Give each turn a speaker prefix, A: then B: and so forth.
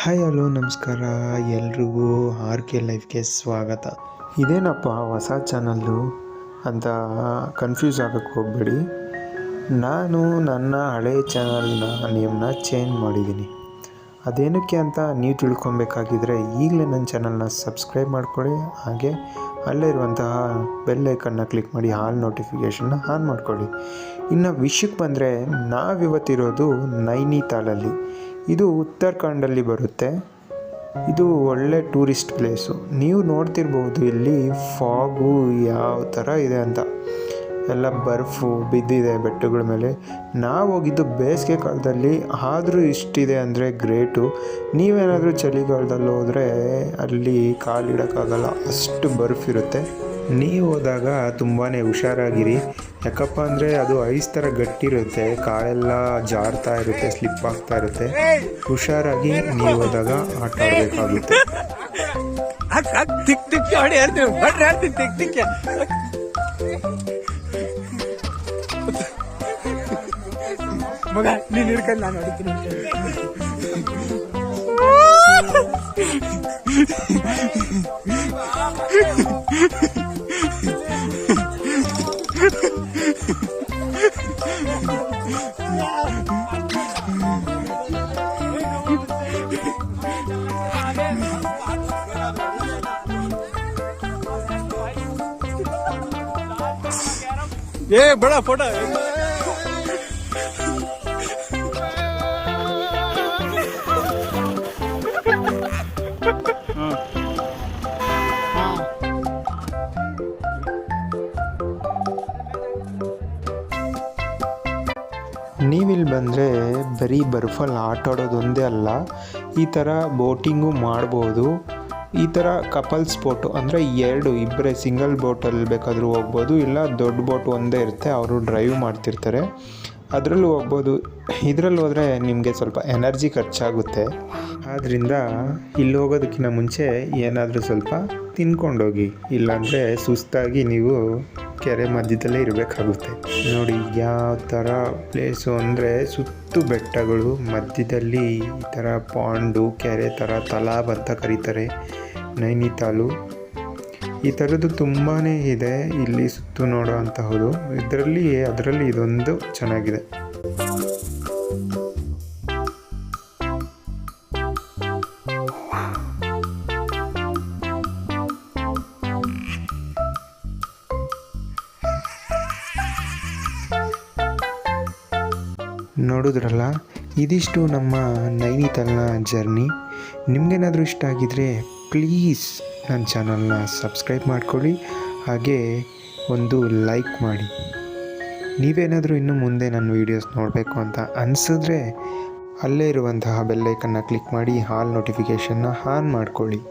A: Hi hello ನಮಸ್ಕಾರ ಎಲ್ರಿಗೂ R K ಲೈಫ್ಗೆ ಸ್ವಾಗತ. ಇದೇನಪ್ಪ ಹೊಸ ಚಾನಲ್ಲು ಅಂತ ಕನ್ಫ್ಯೂಸ್ ಆಗೋಕ್ಕೆ ಹೋಗಬೇಡಿ. ನಾನು ನನ್ನ ಹಳೆ ಚಾನಲ್ನ ನೇಮ್ನ ಚೇಂಜ್ ಮಾಡಿದ್ದೀನಿ. ಅದೇನಕ್ಕೆ ಅಂತ ನೀವು ತಿಳ್ಕೊಬೇಕಾಗಿದ್ದರೆ ಈಗಲೇ ನನ್ನ ಚಾನಲ್ನ ಸಬ್ಸ್ಕ್ರೈಬ್ ಮಾಡ್ಕೊಳ್ಳಿ. ಹಾಗೆ ಅಲ್ಲೇ ಇರುವಂತಹ ಬೆಲ್ ಐಕನ್ನ ಕ್ಲಿಕ್ ಮಾಡಿ ಆಲ್ ನೋಟಿಫಿಕೇಷನ್ನ ಆನ್ ಮಾಡ್ಕೊಳ್ಳಿ. ಇನ್ನು ವಿಷಯಕ್ಕೆ ಬಂದರೆ ನಾವಿವತ್ತಿರೋದು ನೈನಿತಾಲಲ್ಲಿ. ಇದು ಉತ್ತರಾಖಂಡಲ್ಲಿ ಬರುತ್ತೆ. ಇದು ಒಳ್ಳೆ ಟೂರಿಸ್ಟ್ ಪ್ಲೇಸು. ನೀವು ನೋಡ್ತಿರ್ಬೋದು ಇಲ್ಲಿ ಫಾಗು ಯಾವ ಥರ ಇದೆ ಅಂತ. ಎಲ್ಲ ಬರ್ಫು ಬಿದ್ದಿದೆ ಬೆಟ್ಟಗಳ ಮೇಲೆ. ನಾವು ಹೋಗಿದ್ದು ಬೇಸಿಗೆ ಕಾಲದಲ್ಲಿ, ಆದರೂ ಇಷ್ಟಿದೆ ಅಂದರೆ ಗ್ರೇಟು. ನೀವೇನಾದರೂ ಚಳಿಗಾಲದಲ್ಲಿ ಹೋದರೆ ಅಲ್ಲಿ ಕಾಲಿಡೋಕ್ಕಾಗಲ್ಲ, ಅಷ್ಟು ಬರ್ಫ್ ಇರುತ್ತೆ. ನೀವು ಹೋದಾಗ ತುಂಬಾ ಹುಷಾರಾಗಿರಿ. ಯಾಕಪ್ಪ ಅಂದರೆ ಅದು ಐಸ್ ಥರ ಗಟ್ಟಿರುತ್ತೆ, ಕಾಲೆಲ್ಲ ಜಾರ್ತಾ ಇರುತ್ತೆ, ಸ್ಲಿಪ್ ಆಗ್ತಾ ಇರುತ್ತೆ. ಹುಷಾರಾಗಿ ನೀವು ಹೋದಾಗ ಆಟ ಆಡಬೇಕಾಗುತ್ತೆ.
B: ಮಗ ನೀನು ಹಿಡ್ಕೊಂಡು ನಾನು ಹೊಡಿತೀನಿ. ये बड़ा फोटो है.
A: ನೀವಿಲ್ಲಿ ಬಂದರೆ ಬರೀ ಬರ್ಫಲ್ಲಿ ಆಟ ಆಡೋದೊಂದೇ ಅಲ್ಲ, ಈ ಥರ ಬೋಟಿಂಗು ಮಾಡ್ಬೋದು. ಈ ಥರ ಕಪಲ್ಸ್ ಬೋಟು ಅಂದರೆ ಇಬ್ಬರೇ ಸಿಂಗಲ್ ಬೋಟಲ್ಲಿ ಬೇಕಾದರೂ ಹೋಗ್ಬೋದು. ಇಲ್ಲ ದೊಡ್ಡ ಬೋಟ್ ಒಂದೇ ಇರುತ್ತೆ, ಅವರು ಡ್ರೈವ್ ಮಾಡ್ತಿರ್ತಾರೆ, ಅದರಲ್ಲೂ ಹೋಗ್ಬೋದು. ಇದರಲ್ಲಿ ಹೋದರೆ ನಿಮಗೆ ಸ್ವಲ್ಪ ಎನರ್ಜಿ ಖರ್ಚಾಗುತ್ತೆ. ಆದ್ದರಿಂದ ಇಲ್ಲಿ ಹೋಗೋದಕ್ಕಿಂತ ಮುಂಚೆ ಏನಾದರೂ ಸ್ವಲ್ಪ ತಿನ್ಕೊಂಡೋಗಿ, ಇಲ್ಲಾಂದರೆ ಸುಸ್ತಾಗಿ ನೀವು ಕೆರೆ ಮಧ್ಯದಲ್ಲೇ ಇರಬೇಕಾಗುತ್ತೆ. ನೋಡಿ ಯಾವ ಥರ ಪ್ಲೇಸು ಅಂದರೆ ಸುತ್ತು ಬೆಟ್ಟಗಳು, ಮಧ್ಯದಲ್ಲಿ ಈ ಥರ ಪಾಂಡು, ಕೆರೆ ಥರ ತಲಾಬ್ ಅಂತ ಕರೀತಾರೆ ನೈನಿತಾಲು. ಈ ಥರದ್ದು ತುಂಬಾ ಇದೆ ಇಲ್ಲಿ ಸುತ್ತು ನೋಡೋ ಅಂತಹದ್ದು. ಅದರಲ್ಲಿ ಇದೊಂದು ಚೆನ್ನಾಗಿದೆ. ನೋಡಿದ್ರಲ್ಲ, ಇದಿಷ್ಟು ನಮ್ಮ ನೈನಿತಾಲ್ನ ಜರ್ನಿ. ನಿಮಗೇನಾದರೂ ಇಷ್ಟ ಆಗಿದ್ದರೆ ಪ್ಲೀಸ್ ನನ್ನ ಚಾನಲ್ನ ಸಬ್ಸ್ಕ್ರೈಬ್ ಮಾಡ್ಕೊಳ್ಳಿ, ಹಾಗೆ ಒಂದು ಲೈಕ್ ಮಾಡಿ. ನೀವೇನಾದರೂ ಇನ್ನು ಮುಂದೆ ನನ್ನ ವೀಡಿಯೋಸ್ ನೋಡಬೇಕು ಅಂತ ಅನಿಸಿದ್ರೆ ಅಲ್ಲೇ ಇರುವಂತಹ ಬೆಲ್ ಐಕನ್ನ ಕ್ಲಿಕ್ ಮಾಡಿ ಆಲ್ ನೋಟಿಫಿಕೇಷನ್ನ ಆನ್ ಮಾಡ್ಕೊಳ್ಳಿ.